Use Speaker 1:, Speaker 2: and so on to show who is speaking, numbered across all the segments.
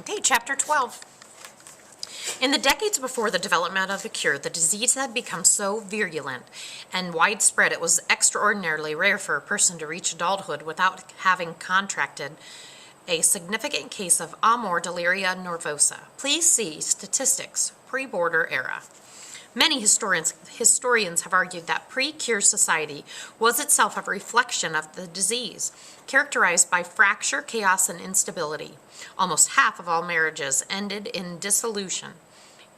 Speaker 1: Okay, chapter 12. In the decades before the development of the cure, the disease had become so virulent and widespread it was extraordinarily rare for a person to reach adulthood without having contracted a significant case of amor deliria nervosa. Please see statistics, PreBorder Era. Many historians have argued that pre-cure society was itself a reflection of the disease, characterized by fracture, chaos, and instability. Almost half of all marriages ended in dissolution.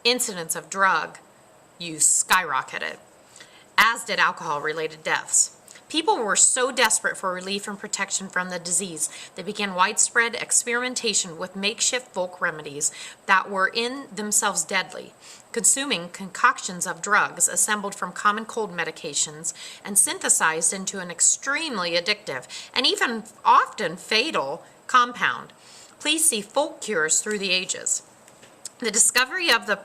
Speaker 1: Incidents of drug use skyrocketed, as did alcohol-related deaths. People were so desperate for relief and protection from the disease, they began widespread experimentation with makeshift folk remedies that were in themselves deadly, consuming concoctions of drugs assembled from common cold medications and synthesized into an extremely addictive and even often fatal compound. Please see folk cures through the ages. The discovery of the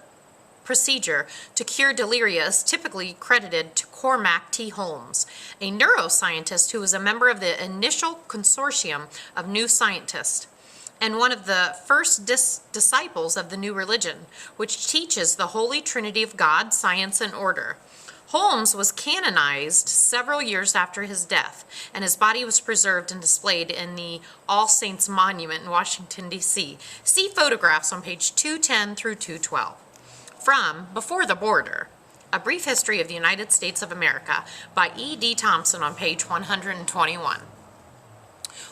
Speaker 1: procedure to cure deliria is typically credited to Cormac T. Holmes, a neuroscientist who was a member of the initial consortium of new scientists and one of the first disciples of the new religion, which teaches the Holy Trinity of God, science, and order. Holmes was canonized several years after his death, and his body was preserved and displayed in the All Saints Monument in Washington, D.C. See photographs on page 210 through 212. From Before the Border, A Brief History of the United States of America by E.D. Thompson on page 121.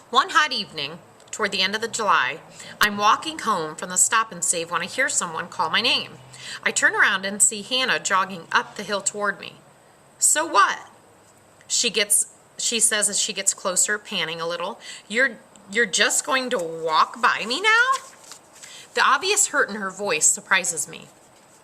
Speaker 1: One hot evening, toward the end of July, I'm walking home from the Stop and Save when I hear someone call my name. I turn around and see Heena jogging up the hill toward me. So what? She says as she gets closer, panting a little. You're just going to walk by me now? The obvious hurt in her voice surprises me.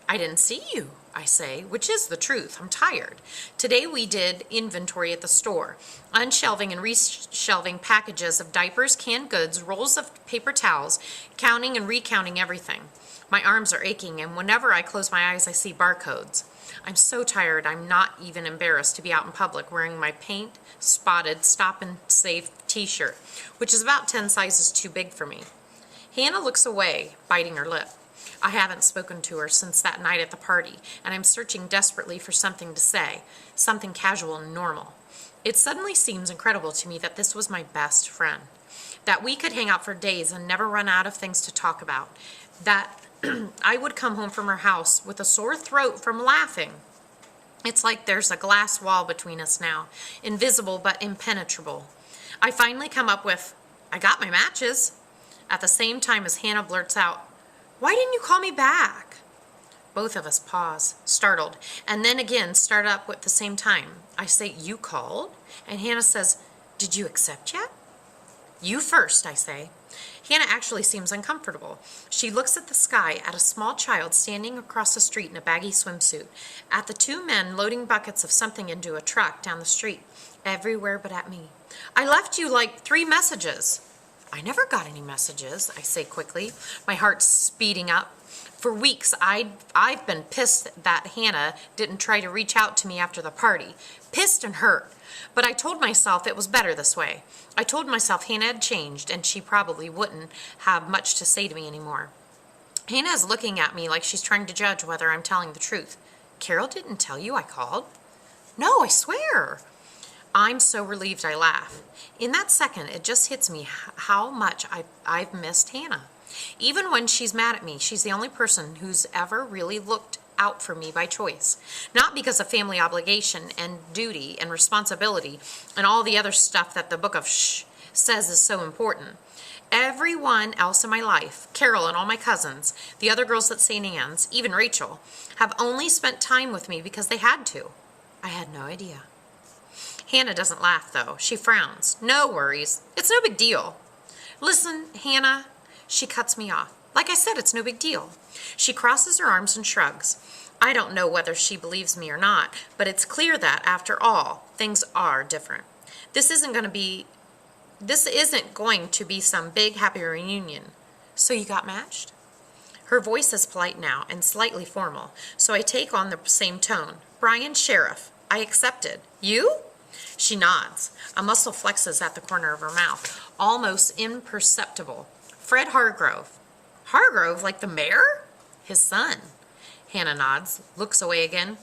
Speaker 1: I didn't see you, I say, which is the truth. I'm tired. Today we did inventory at the store, unshelving and reshelving packages of diapers, canned goods, rolls of paper towels, counting and recounting everything. My arms are aching, and whenever I close my eyes, I see barcodes. I'm so tired, I'm not even embarrassed to be out in public wearing my paint-spotted Stop and Save t-shirt, which is about 10 sizes too big for me. Hannah looks away, biting her lip. I haven't spoken to her since that night at the party, and I'm searching desperately for something to say, something casual and normal. It suddenly seems incredible to me that this was my best friend, that we could hang out for days and never run out of things to talk about, that I would come home from her house with a sore throat from laughing. It's like there's a glass wall between us now, invisible but impenetrable. I finally come up with, I got my matches, at the same time as Hannah blurts out, why didn't you call me back? Both of us pause, startled, and then again start up at the same time. I say, you called? And Hannah says, did you accept yet? You first, I say. Hannah actually seems uncomfortable. She looks at the sky, at a small child standing across the street in a baggy swimsuit, at the two men loading buckets of something into a truck down the street, everywhere but at me. I left you like 3 messages. I never got any messages, I say quickly, my heart speeding up. For weeks, I've been pissed that Hannah didn't try to reach out to me after the party. Pissed and hurt. But I told myself it was better this way. I told myself Hannah had changed, and she probably wouldn't have much to say to me anymore. Hannah is looking at me like she's trying to judge whether I'm telling the truth. Carol didn't tell you I called? No, I swear. I'm so relieved I laugh. In that second, it just hits me how much I've missed Hannah. Even when she's mad at me, she's the only person who's ever really looked out for me by choice. Not because of family obligation and duty and responsibility and all the other stuff that the book of Shh says is so important. Everyone else in my life, Carol and all my cousins, the other girls at St. Anne's, even Rachel, have only spent time with me because they had to. I had no idea. Hannah doesn't laugh, though. She frowns. No worries. It's no big deal. Listen, Hannah. She cuts me off. Like I said, it's no big deal. She crosses her arms and shrugs. I don't know whether she believes me or not, but it's clear that, after all, things are different. This isn't going to be some big happy reunion. So you got matched? Her voice is polite now and slightly formal, so I take on the same tone. Brian Sheriff. I accepted. You? She nods. A muscle flexes at the corner of her mouth, almost imperceptible. Fred Hargrove. Hargrove, like the mayor? His son. Hannah nods, looks away again.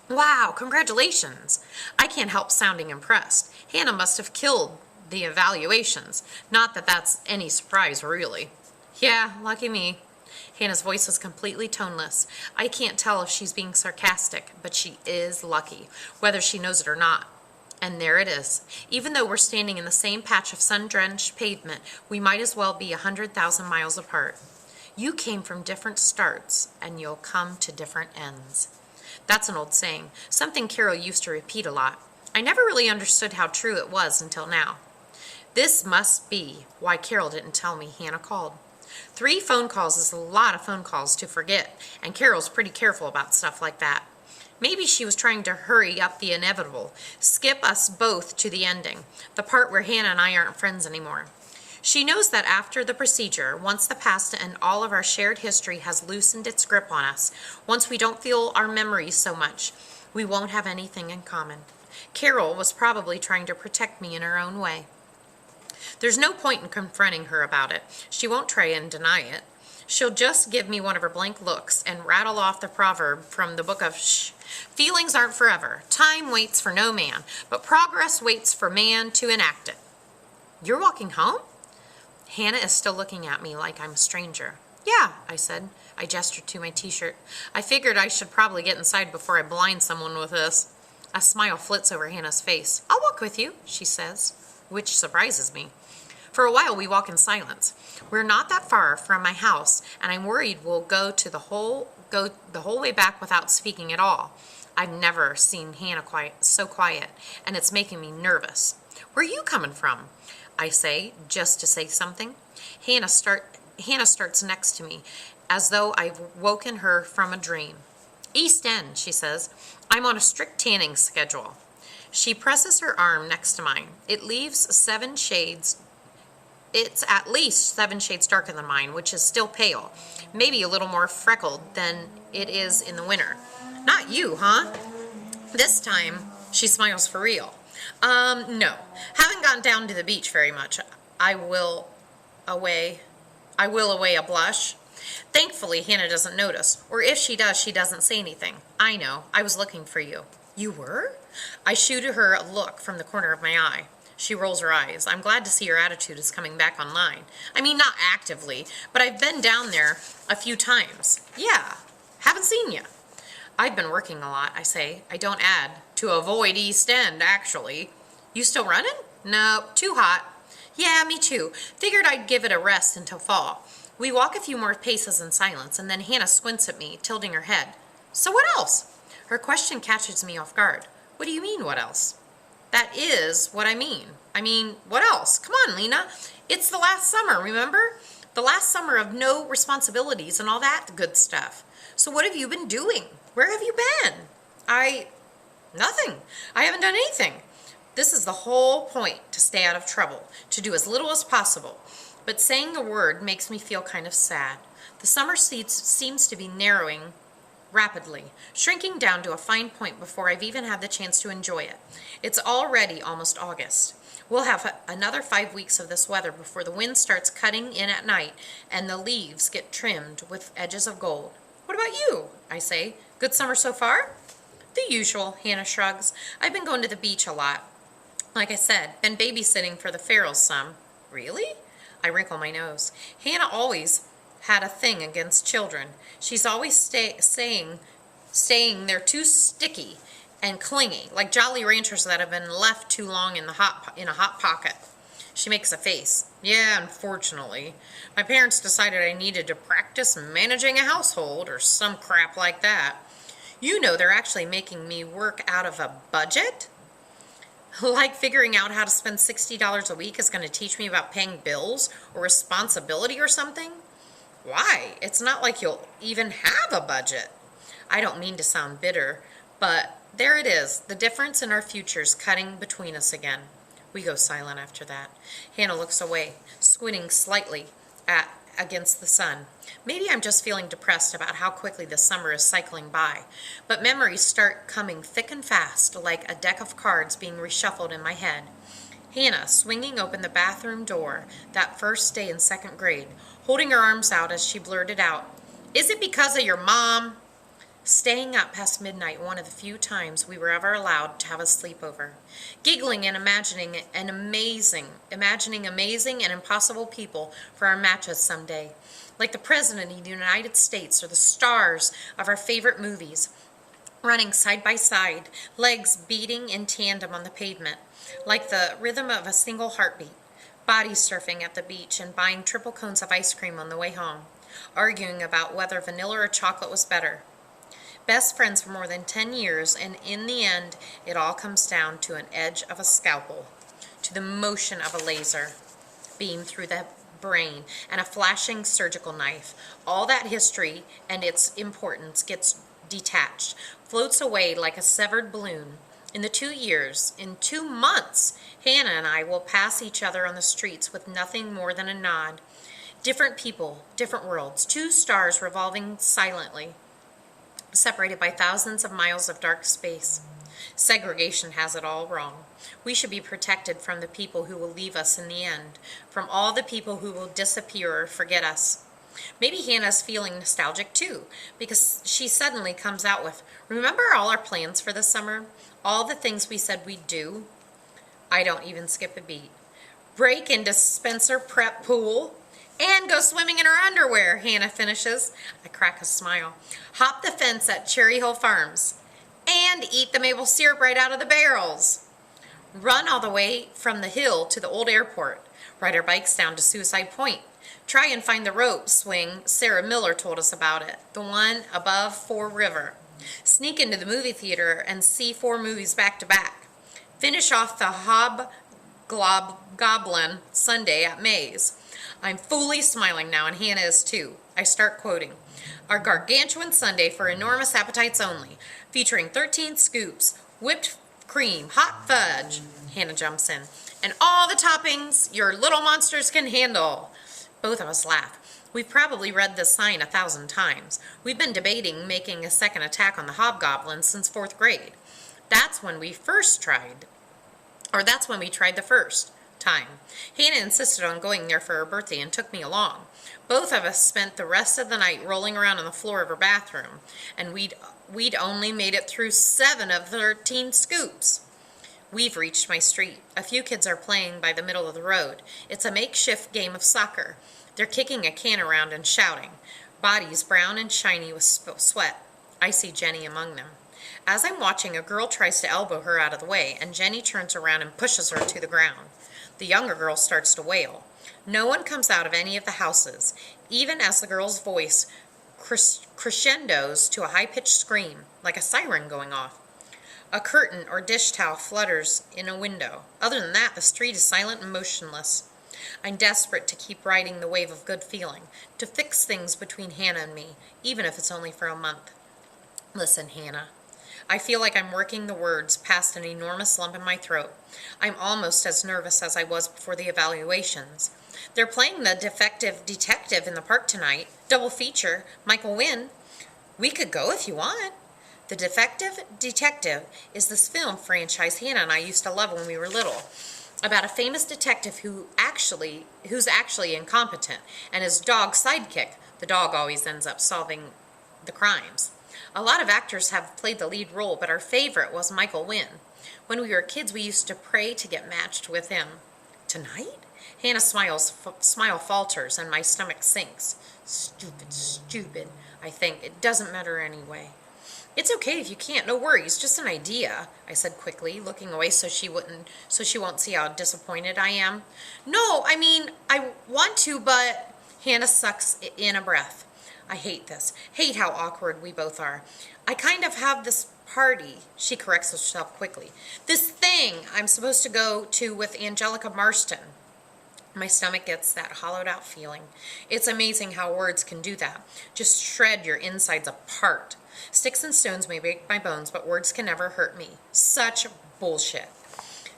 Speaker 1: Wow, congratulations. I can't help sounding impressed. Hannah must have killed the evaluations. Not that that's any surprise, really. Yeah, lucky me. Hannah's voice was completely toneless. I can't tell if she's being sarcastic, but she is lucky, whether she knows it or not. And there it is. Even though we're standing in the same patch of sun-drenched pavement, we might as well be 100,000 miles apart. You came from different starts, and you'll come to different ends. That's an old saying, something Carol used to repeat a lot. I never really understood how true it was until now. This must be why Carol didn't tell me Hannah called. 3 phone calls is a lot of phone calls to forget, and Carol's pretty careful about stuff like that. Maybe she was trying to hurry up the inevitable, skip us both to the ending, the part where Hannah and I aren't friends anymore. She knows that after the procedure, once the past and all of our shared history has loosened its grip on us, once we don't feel our memories so much, we won't have anything in common. Carol was probably trying to protect me in her own way. There's no point in confronting her about it. She won't try and deny it. She'll just give me one of her blank looks and rattle off the proverb from the book of Shh. Feelings aren't forever. Time waits for no man, but progress waits for man to enact it. You're walking home? Hannah is still looking at me like I'm a stranger. Yeah, I said. I gestured to my t-shirt. I figured I should probably get inside before I blind someone with this. A smile flits over Hannah's face. I'll walk with you, she says, which surprises me. For a while, we walk in silence. We're not that far from my house, and I'm worried we'll go the whole way back without speaking at all. I've never seen Hannah so quiet, and it's making me nervous. Where are you coming from? I say, just to say something. Hannah starts next to me, as though I've woken her from a dream. East End, she says. I'm on a strict tanning schedule. She presses her arm next to mine. It's at least 7 shades darker than mine, which is still pale. Maybe a little more freckled than it is in the winter. Not you, huh? This time, she smiles for real. No. Haven't gone down to the beach very much. I will away a blush. Thankfully, Hannah doesn't notice. Or if she does, she doesn't say anything. I know. I was looking for you. You were? I shoot at her a look from the corner of my eye. She rolls her eyes. I'm glad to see your attitude is coming back online. I mean, not actively, but I've been down there a few times. Yeah. Haven't seen you. I've been working a lot, I say. I don't add. To avoid East End, actually. You still running? No, too hot. Yeah, me too. Figured I'd give it a rest until fall. We walk a few more paces in silence, and then Hannah squints at me, tilting her head. So what else? Her question catches me off guard. What do you mean, what else? That is what I mean. I mean, what else? Come on, Lena. It's the last summer, remember? The last summer of no responsibilities and all that good stuff. So what have you been doing? Where have you been? Nothing. I haven't done anything. This is the whole point, to stay out of trouble, to do as little as possible. But saying the word makes me feel kind of sad. The summer seems to be narrowing rapidly, shrinking down to a fine point before I've even had the chance to enjoy it. It's already almost August. We'll have another 5 weeks of this weather before the wind starts cutting in at night and the leaves get trimmed with edges of gold. What about you? I say. Good summer so far? The usual, Hannah shrugs. I've been going to the beach a lot. Like I said, been babysitting for the Farrells some. Really? I wrinkle my nose. Hannah always had a thing against children. She's always saying they're too sticky and clingy, like Jolly Ranchers that have been left too long in a hot pocket. She makes a face. Yeah, unfortunately. My parents decided I needed to practice managing a household or some crap like that. You know they're actually making me work out of a budget? Like figuring out how to spend $60 a week is going to teach me about paying bills or responsibility or something? Why? It's not like you'll even have a budget. I don't mean to sound bitter, but there it is, the difference in our futures cutting between us again. We go silent after that. Hannah looks away, squinting slightly against the sun. Maybe I'm just feeling depressed about how quickly the summer is cycling by, but memories start coming thick and fast, like a deck of cards being reshuffled in my head. Hannah swinging open the bathroom door that first day in 2nd grade, holding her arms out as she blurted out, "Is it because of your mom?" Staying up past midnight, one of the few times we were ever allowed to have a sleepover. Giggling and imagining amazing and impossible people for our matches someday. Like the President of the United States or the stars of our favorite movies. Running side by side, legs beating in tandem on the pavement, like the rhythm of a single heartbeat. Body surfing at the beach and buying triple cones of ice cream on the way home. Arguing about whether vanilla or chocolate was better. Best friends for more than 10 years, and in the end, it all comes down to an edge of a scalpel, to the motion of a laser beam through the brain, and a flashing surgical knife. All that history and its importance gets detached, floats away like a severed balloon. In 2 months, Hannah and I will pass each other on the streets with nothing more than a nod. Different people, different worlds, two stars revolving silently, separated by thousands of miles of dark space. Segregation has it all wrong. We should be protected from the people who will leave us in the end, from all the people who will disappear or forget us. Maybe Hannah's feeling nostalgic too, because she suddenly comes out with, "Remember all our plans for this summer? All the things we said we'd do?" I don't even skip a beat. Break into Spencer Prep Pool and go swimming in her underwear, Hannah finishes. I crack a smile. Hop the fence at Cherry Hill Farms and eat the maple syrup right out of the barrels. Run all the way from the hill to the old airport. Ride our bikes down to Suicide Point. Try and find the rope swing. Sarah Miller told us about it, the one above Fore River. Sneak into the movie theater and see 4 movies back to back. Finish off the Hobgoblin Sunday at Mays. I'm fully smiling now, and Hannah is too. I start quoting. Our gargantuan sundae for enormous appetites only, featuring 13 scoops, whipped cream, hot fudge. Hannah jumps in. And all the toppings your little monsters can handle. Both of us laugh. We've probably read this sign 1,000 times. We've been debating making a second attack on the Hobgoblin since 4th grade. That's when we tried the first time. Heena insisted on going there for her birthday and took me along. Both of us spent the rest of the night rolling around on the floor of her bathroom, and we'd only made it through 7 of 13 scoops. We've reached my street. A few kids are playing by the middle of the road. It's a makeshift game of soccer. They're kicking a can around and shouting. Bodies brown and shiny with sweat. I see Jenny among them. As I'm watching, a girl tries to elbow her out of the way, and Jenny turns around and pushes her to the ground. The younger girl starts to wail. No one comes out of any of the houses, even as the girl's voice crescendos to a high-pitched scream, like a siren going off. A curtain or dish towel flutters in a window. Other than that, the street is silent and motionless. I'm desperate to keep riding the wave of good feeling, to fix things between Hannah and me, even if it's only for a month. Listen, Hannah. I feel like I'm working the words past an enormous lump in my throat. I'm almost as nervous as I was before the evaluations. They're playing the Defective Detective in the park tonight. Double feature. Michael Wynn. We could go if you want. The Defective Detective is this film franchise Hannah and I used to love when we were little, about a famous detective who's actually incompetent, and his dog sidekick. The dog always ends up solving the crimes. A lot of actors have played the lead role, but our favorite was Michael Wynn. When we were kids, we used to pray to get matched with him. Tonight? Hannah's smile falters, and my stomach sinks. Stupid, I think. It doesn't matter anyway. It's okay if you can't, no worries, just an idea, I said quickly, looking away so she won't see how disappointed I am. No, I mean, I want to, but Hannah sucks in a breath. I hate this. Hate how awkward we both are. I kind of have this party, she corrects herself quickly. This thing I'm supposed to go to with Angelica Marston. My stomach gets that hollowed out feeling. It's amazing how words can do that. Just shred your insides apart. Sticks and stones may break my bones, but words can never hurt me. Such bullshit.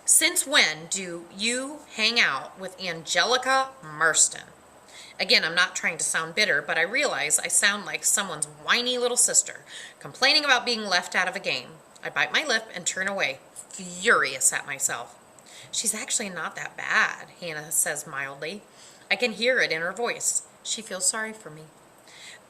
Speaker 1: Since when do you hang out with Angelica Marston? Again, I'm not trying to sound bitter, but I realize I sound like someone's whiny little sister, complaining about being left out of a game. I bite my lip and turn away, furious at myself. She's actually not that bad, Hannah says mildly. I can hear it in her voice. She feels sorry for me.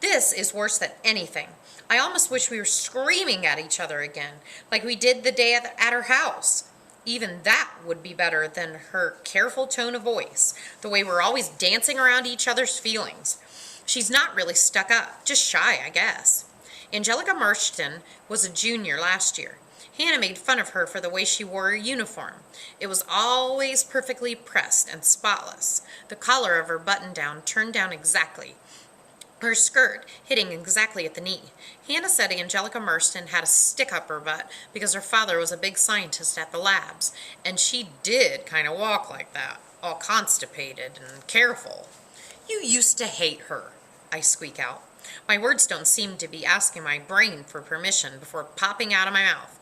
Speaker 1: This is worse than anything. I almost wish we were screaming at each other again, like we did the day at her house. Even that would be better than her careful tone of voice, the way we're always dancing around each other's feelings. She's not really stuck up, just shy, I guess. Angelica Marston was a junior last year. Hannah made fun of her for the way she wore her uniform. It was always perfectly pressed and spotless. The collar of her button-down turned down exactly, her skirt hitting exactly at the knee. Hannah said Angelica Marston had a stick up her butt because her father was a big scientist at the labs, and she did kind of walk like that, all constipated and careful. You used to hate her, I squeak out. My words don't seem to be asking my brain for permission before popping out of my mouth.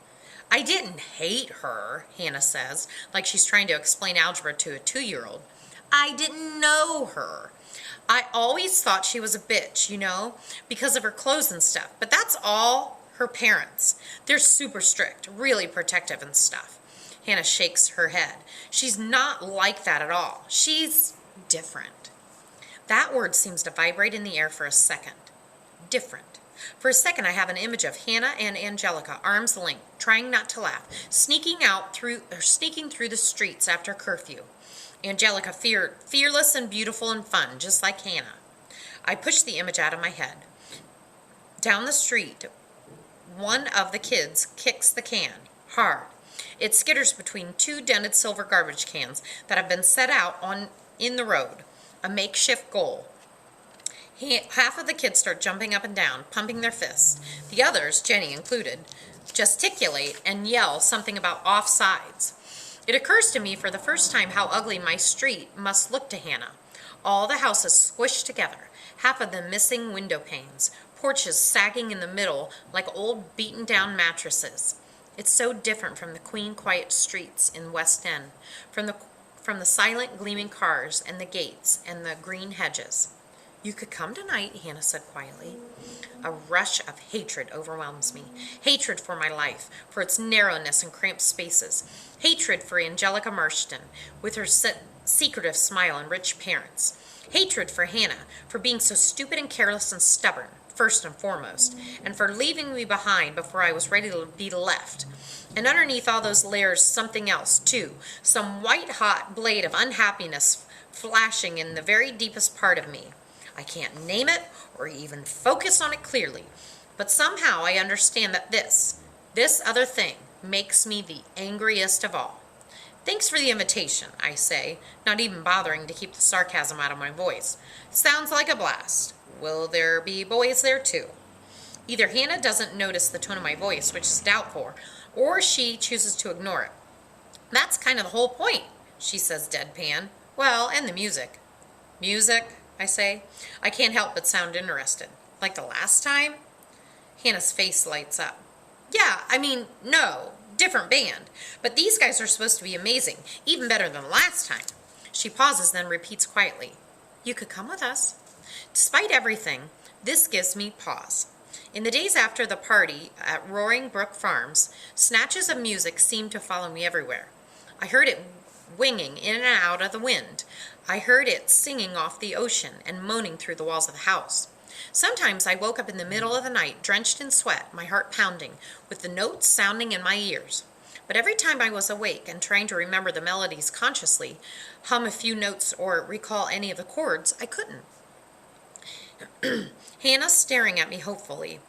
Speaker 1: I didn't hate her, Hannah says, like she's trying to explain algebra to a 2-year-old. I didn't know her. I always thought she was a bitch, because of her clothes and stuff. But that's all her parents. They're super strict, really protective and stuff. Hannah shakes her head. She's not like that at all. She's different. That word seems to vibrate in the air for a second. Different. For a second, I have an image of Hannah and Angelica, arms linked, trying not to laugh, sneaking through the streets after curfew. Angelica fearless and beautiful and fun, just like Hannah. I push the image out of my head. Down the street, one of the kids kicks the can, hard. It skitters between 2 dented silver garbage cans that have been set out in the road, a makeshift goal. Half of the kids start jumping up and down, pumping their fists. The others, Jenny included, gesticulate and yell something about offsides. It occurs to me for the first time how ugly my street must look to Hannah. All the houses squished together, half of them missing window panes, porches sagging in the middle like old beaten-down mattresses. It's so different from the clean, quiet streets in West End, from the silent, gleaming cars and the gates and the green hedges. You could come tonight, Hannah said quietly. A rush of hatred overwhelms me. Hatred for my life, for its narrowness and cramped spaces. Hatred for Angelica Marston, with her secretive smile and rich parents. Hatred for Hannah, for being so stupid and careless and stubborn, first and foremost, and for leaving me behind before I was ready to be left. And underneath all those layers, something else, too. Some white-hot blade of unhappiness flashing in the very deepest part of me. I can't name it or even focus on it clearly, but somehow I understand that this other thing makes me the angriest of all. Thanks for the invitation, I say, not even bothering to keep the sarcasm out of my voice. Sounds like a blast. Will there be boys there too? Either Hannah doesn't notice the tone of my voice, which is doubtful, or she chooses to ignore it. That's kind of the whole point, she says deadpan. Well, and the music. Music? I say. I can't help but sound interested. Like the last time? Hannah's face lights up. Yeah, no, different band. But these guys are supposed to be amazing, even better than last time. She pauses, then repeats quietly. You could come with us. Despite everything, this gives me pause. In the days after the party at Roaring Brook Farms, snatches of music seemed to follow me everywhere. I heard it winging in and out of the wind. I heard it singing off the ocean and moaning through the walls of the house. Sometimes I woke up in the middle of the night, drenched in sweat, my heart pounding, with the notes sounding in my ears. But every time I was awake and trying to remember the melodies consciously, hum a few notes or recall any of the chords, I couldn't. Hannah's staring at me hopefully,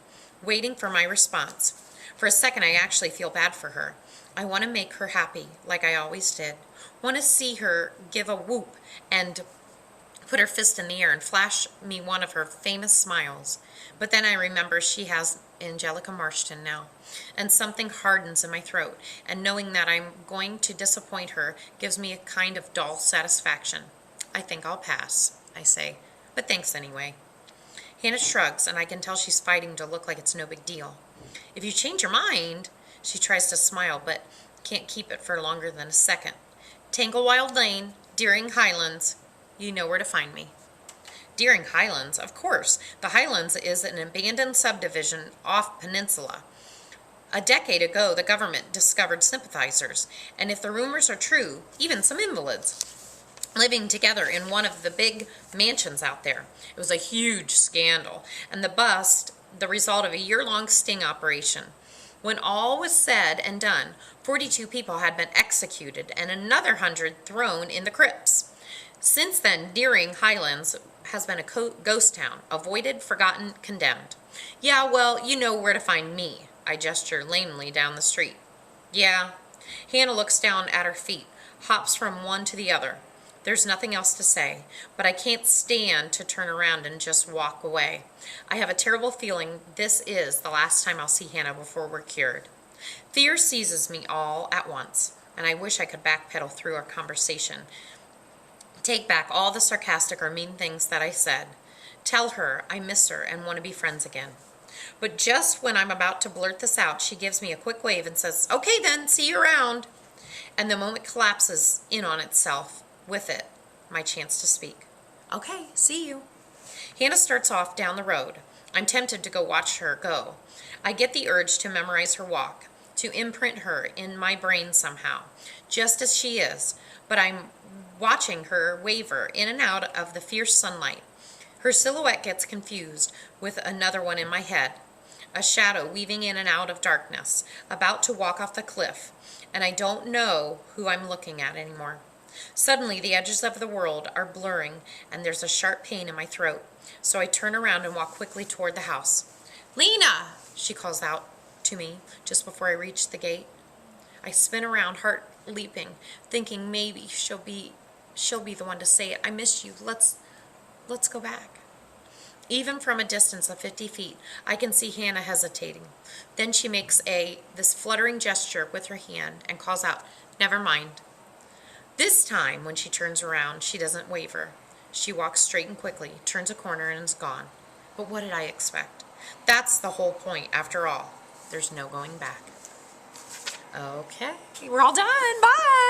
Speaker 1: waiting for my response. For a second, I actually feel bad for her. I want to make her happy, like I always did. Want to see her give a whoop and put her fist in the air and flash me one of her famous smiles. But then I remember she has Angelica Marston now, and something hardens in my throat, and knowing that I'm going to disappoint her gives me a kind of dull satisfaction. I think I'll pass, I say, but thanks anyway. Hannah shrugs, and I can tell she's fighting to look like it's no big deal. If you change your mind, she tries to smile, but can't keep it for longer than a second. Tanglewild Lane, Deering Highlands. You know where to find me. Deering Highlands, of course. The Highlands is an abandoned subdivision off Peninsula. A decade ago, the government discovered sympathizers, and if the rumors are true, even some invalids. living together in one of the big mansions out there. It was a huge scandal, and the bust, the result of a year-long sting operation. When all was said and done, 42 people had been executed and another 100 thrown in the crypts. Since then, Deering Highlands has been a ghost town, avoided, forgotten, condemned. Yeah, well, you know where to find me. I gesture lamely down the street. Yeah. Hannah looks down at her feet, hops from one to the other. There's nothing else to say, but I can't stand to turn around and just walk away. I have a terrible feeling this is the last time I'll see Hannah before we're cured. Fear seizes me all at once, and I wish I could backpedal through our conversation. Take back all the sarcastic or mean things that I said. Tell her I miss her and want to be friends again. But just when I'm about to blurt this out, she gives me a quick wave and says, "Okay then, see you around." And the moment collapses in on itself. With it, my chance to speak. Okay, see you. Hannah starts off down the road. I'm tempted to go watch her go. I get the urge to memorize her walk, to imprint her in my brain somehow, just as she is, but I'm watching her waver in and out of the fierce sunlight. Her silhouette gets confused with another one in my head, a shadow weaving in and out of darkness, about to walk off the cliff, and I don't know who I'm looking at anymore. Suddenly, the edges of the world are blurring, and there's a sharp pain in my throat, so I turn around and walk quickly toward the house. "Lena!" she calls out to me just before I reach the gate. I spin around, heart leaping, thinking maybe she'll be the one to say it. "I miss you. Let's go back." Even from a distance of 50 feet, I can see Hannah hesitating. Then she makes this fluttering gesture with her hand and calls out, "Never mind." This time, when she turns around, she doesn't waver. She walks straight and quickly, turns a corner, and is gone. But what did I expect? That's the whole point, after all. There's no going back. Okay, we're all done. Bye!